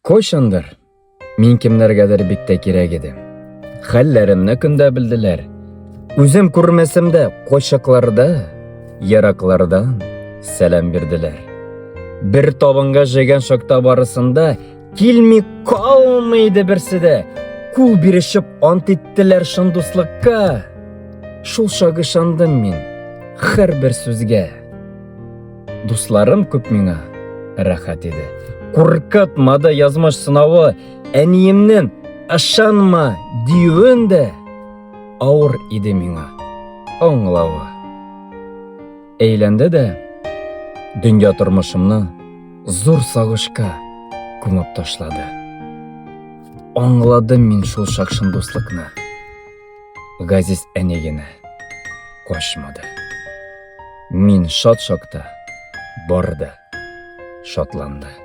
Койшандар, мен кимнәргәдер бик тә кирәк идем. Хәлләремне көндә белделәр. Үзем күрмәсәм дә койшакларда, яраклардан сәлам бирделәр. Бер табынга җыйган шакта барысында килми калмый берсе дә. Кул бирешеп ант иттеләр шын дуслыкка. Шул чак ышандым мин һәрбер сүзгә. Дусларым күп миңа рәхәт иде. Куркытмады язмыш сынавы, әниемнең ышанма диюен дә авыр иде миңа аңлавы. Әйләнде дә дөнья тормышымны зур сагышка күмеп ташлады. Аңладым мин шул шакшын дуслыкны. Газиз әнигенә качмады. Мин шат шакта барды, шатланды.